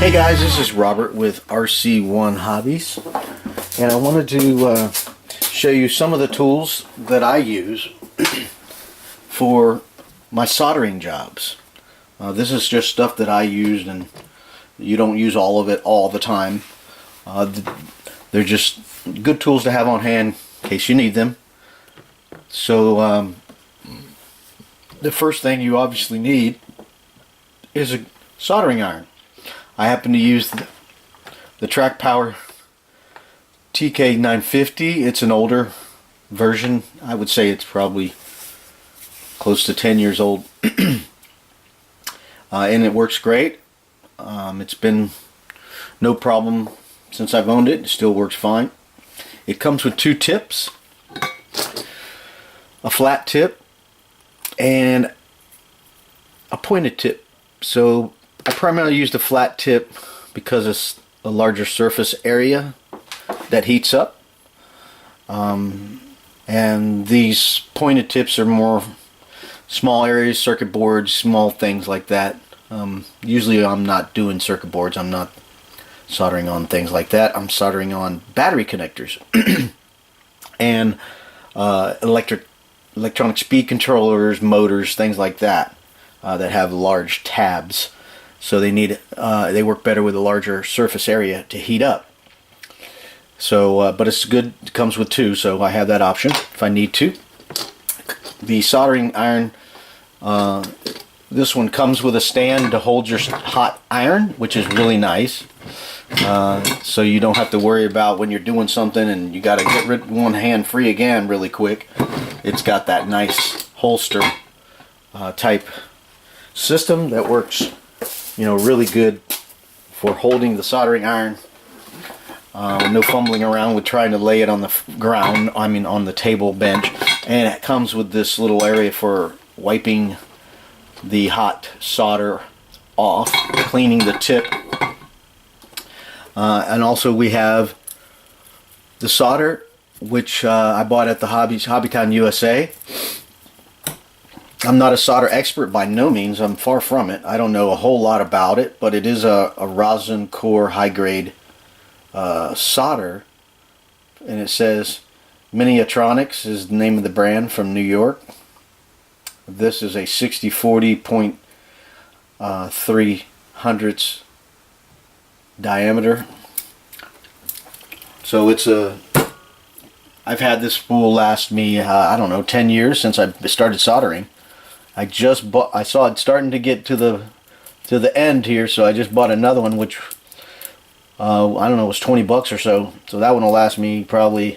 Hey guys, this is Robert with RC1 Hobbies, and I wanted to show you some of the tools that I use for my soldering jobs. This is just stuff that I use, and you don't use all of it all the time. They're just good tools to have on hand in case you need them. So the first thing you obviously need is a soldering iron. I happen to use the Track Power TK950. It's an older version. I would say it's probably close to 10 years old. And it works great. It's been no problem since I've owned it. It still works fine. It comes with two tips, a flat tip and a pointed tip. So I primarily use the flat tip because it's a larger surface area that heats up, and these pointed tips are more small areas, circuit boards, small things like that. Usually I'm not doing circuit boards. I'm not soldering on things like that. I'm soldering on battery connectors and electronic speed controllers, motors, things like that that have large tabs. So they work better with a larger surface area to heat up. So, but it's good. It comes with two, so I have that option if I need to. The soldering iron, this one comes with a stand to hold your hot iron, which is really nice. So you don't have to worry about when you're doing something and you got to get rid one hand free again really quick. It's got that nice holster type system that works, really good for holding the soldering iron. No fumbling around with trying to lay it on the ground, on the table bench. And it comes with this little area for wiping the hot solder off, cleaning the tip. And also we have the solder, which I bought at the Hobbytown USA. I'm not a solder expert by no means. I'm far from it. I don't know a whole lot about it, but it is a rosin core high grade solder, and it says Miniatronics is the name of the brand from New York. This is a 6040.300 diameter. So I've had this spool last me I don't know, 10 years since I started soldering. I saw it starting to get to the end here, so I just bought another one, which I don't know, it was 20 bucks or so. So that one will last me probably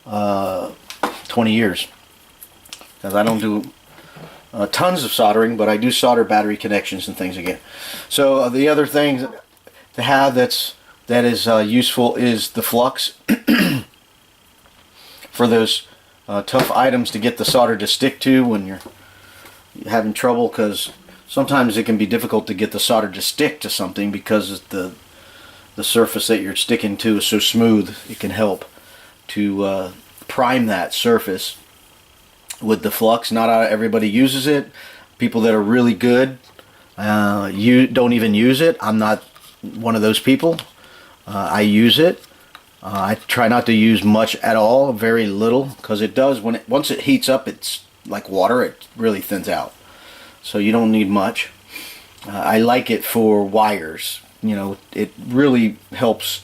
20 years. Because I don't do tons of soldering, but I do solder battery connections and things again. So the other thing to have that is useful is the Flux for those tough items to get the solder to stick to when you're having trouble, because sometimes it can be difficult to get the solder to stick to something because the surface that you're sticking to is so smooth. It can help to prime that surface with the Flux. Not everybody uses it. People that are really good you don't even use it. I'm not one of those people. I use it. I try not to use much at all, very little, because it does, once it heats up, it's like water. It really thins out, so you don't need much. I like it for wires. It really helps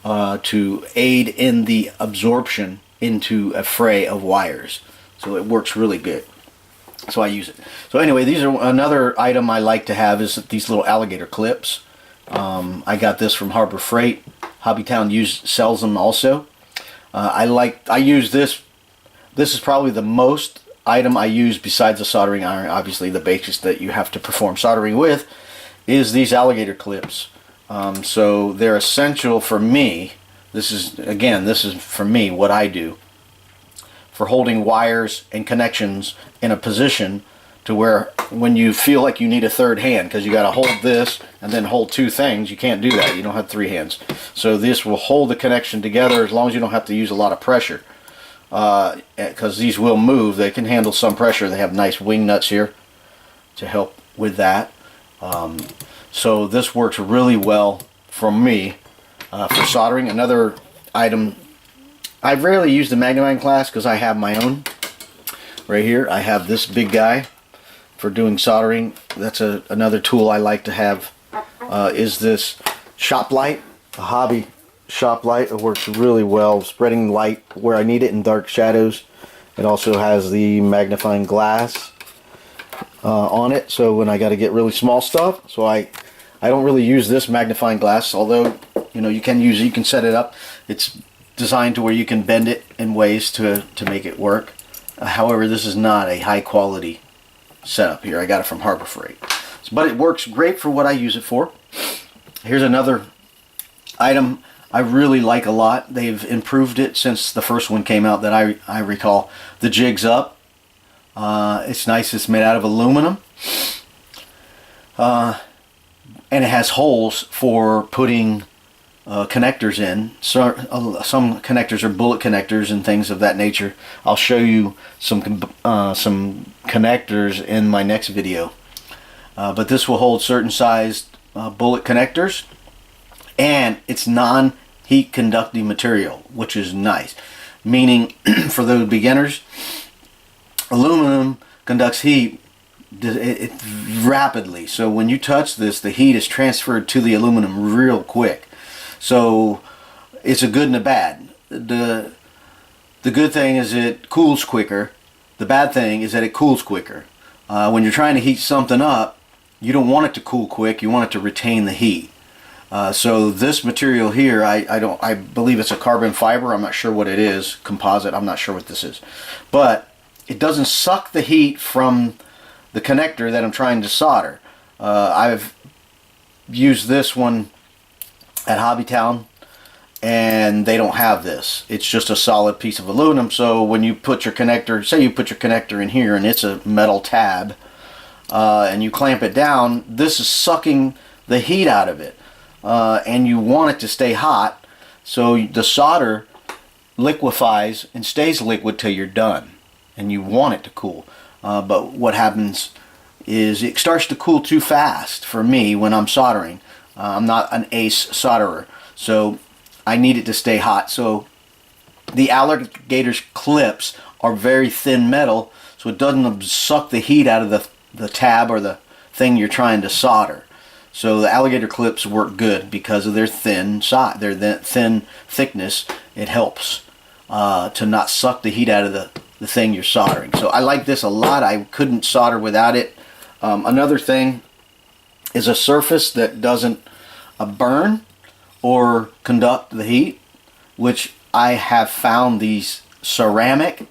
to aid in the absorption into a fray of wires, so it works really good. So I use it. So anyway, these are another item I like to have is these little alligator clips. I got this from Harbor Freight. Hobbytown sells them also. I use this. This is probably the most item I use besides the soldering iron. Obviously, the basics that you have to perform soldering with is these alligator clips. So they're essential for me. This is for me what I do for holding wires and connections in a position to where when you feel like you need a third hand, because you got to hold this and then hold two things, you can't do that. You don't have three hands. So this will hold the connection together as long as you don't have to use a lot of pressure. Because these will move. They can handle some pressure. They have nice wing nuts here to help with that. So this works really well for me for soldering. Another item, I rarely use the magnifying glass because I have my own. Right here I have this big guy for doing soldering. That's another tool I like to have. Is this shop light, a hobby shop light. It works really well, spreading light where I need it in dark shadows. It also has the magnifying glass on it, so when I got to get really small stuff. So I don't really use this magnifying glass, although you can use it, you can set it up. It's designed to where you can bend it in ways to make it work. However, this is not a high quality setup here. I got it from Harbor Freight, but it works great for what I use it for. Here's another item I really like a lot. They've improved it since the first one came out that I recall. The jig's up. It's nice. It's made out of aluminum. And it has holes for putting connectors in. So, some connectors are bullet connectors and things of that nature. I'll show you some connectors in my next video. But this will hold certain sized bullet connectors. And it's non-heat conducting material, which is nice. Meaning, for those beginners, aluminum conducts heat rapidly. So when you touch this, the heat is transferred to the aluminum real quick. So it's a good and a bad. The good thing is it cools quicker. The bad thing is that it cools quicker. When you're trying to heat something up, you don't want it to cool quick. You want it to retain the heat. So this material here, I believe it's a carbon fiber. I'm not sure what it is. Composite. I'm not sure what this is. But it doesn't suck the heat from the connector that I'm trying to solder. I've used this one at Hobbytown, and they don't have this. It's just a solid piece of aluminum. So when you put your connector, say you put your connector in here, and it's a metal tab, and you clamp it down, this is sucking the heat out of it. And you want it to stay hot, so the solder liquefies and stays liquid till you're done, and you want it to cool. But what happens is it starts to cool too fast for me when I'm soldering. I'm not an ace solderer, so I need it to stay hot. So the Alligator Clips are very thin metal, so it doesn't suck the heat out of the tab or the thing you're trying to solder. So the Alligator Clips work good because of their thin thickness. It helps to not suck the heat out of the thing you're soldering. So I like this a lot. I couldn't solder without it. Another thing is a surface that doesn't burn or conduct the heat, which I have found these ceramic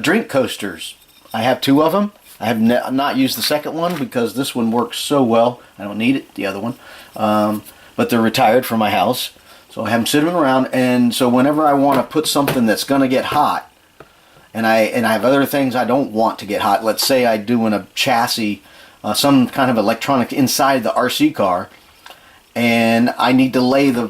drink coasters. I have 2 of them. I have not used the second one because this one works so well. I don't need it, the other one. But they're retired from my house. So I have them sitting around, and so whenever I want to put something that's going to get hot, and I have other things I don't want to get hot. Let's say I do in a chassis, some kind of electronic inside the RC car, and I need to lay the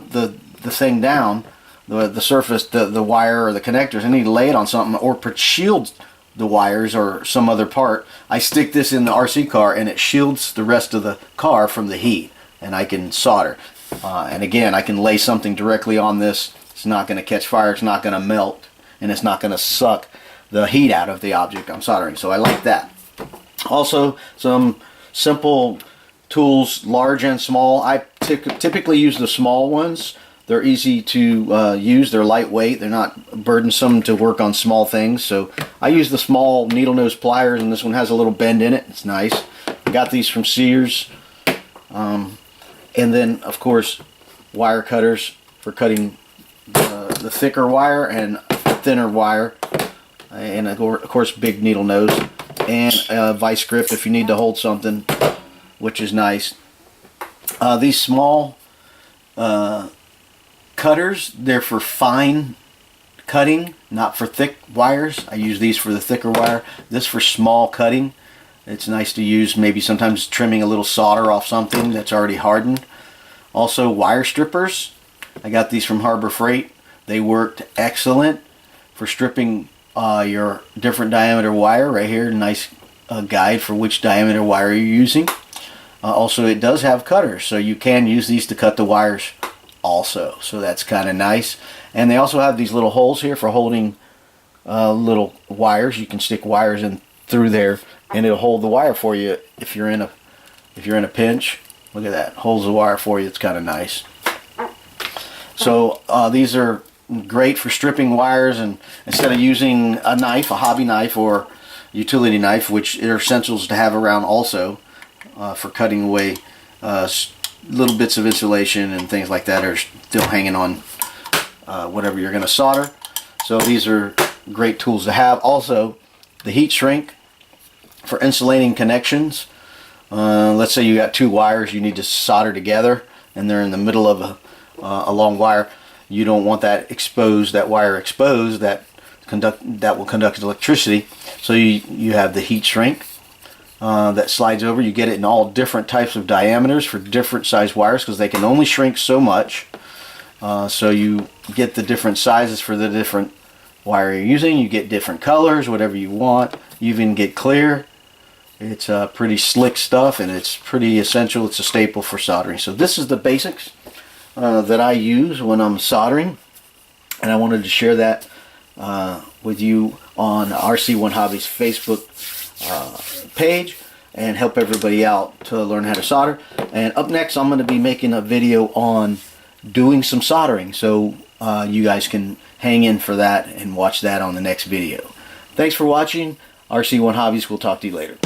thing down, the surface, the wire or the connectors. I need to lay it on something or shield the wires or some other part. I stick this in the RC car, and it shields the rest of the car from the heat, and I can solder. And again, I can lay something directly on this. It's not going to catch fire, it's not going to melt, and it's not going to suck the heat out of the object I'm soldering. So I like that. Also, some simple tools, large and small. I typically use the small ones. They're easy to use. They're lightweight. They're not burdensome to work on small things. So I use the small needle nose pliers, and this one has a little bend in it. It's nice. I got these from Sears. And then, of course, wire cutters for cutting the thicker wire and thinner wire. And of course, big needle nose. And a vice grip if you need to hold something, which is nice. These small cutters, they're for fine cutting, not for thick wires. I use these for the thicker wire. This for small cutting. It's nice to use, maybe sometimes trimming a little solder off something that's already hardened. Also, wire strippers. I got these from Harbor Freight. They worked excellent for stripping your different diameter wire. Right here, nice guide for which diameter wire you're using. Also, it does have cutters, so you can use these to cut the wires also. So that's kind of nice. And they also have these little holes here for holding little wires. You can stick wires in through there, and it'll hold the wire for you if you're in a pinch. Look at that, holds the wire for you. It's kind of nice. So these are great for stripping wires, and instead of using a knife, a hobby knife or utility knife, which are essentials to have around also for cutting away little bits of insulation and things like that are still hanging on whatever you're going to solder. So these are great tools to have. Also, the heat shrink for insulating connections. Let's say you got two wires you need to solder together, and they're in the middle of a long wire. You don't want that exposed, that wire exposed, that will conduct electricity. So you have the heat shrink that slides over. You get it in all different types of diameters for different size wires, because they can only shrink so much. So you get the different sizes for the different wire you're using. You get different colors, whatever you want. You even get clear. It's pretty slick stuff, and it's pretty essential. It's a staple for soldering. So this is the basics that I use when I'm soldering, and I wanted to share that with you on RC1 Hobbies Facebook page and help everybody out to learn how to solder. And up next, I'm going to be making a video on doing some soldering, so you guys can hang in for that and watch that on the next video. Thanks for watching. RC1 Hobbies. We'll talk to you later.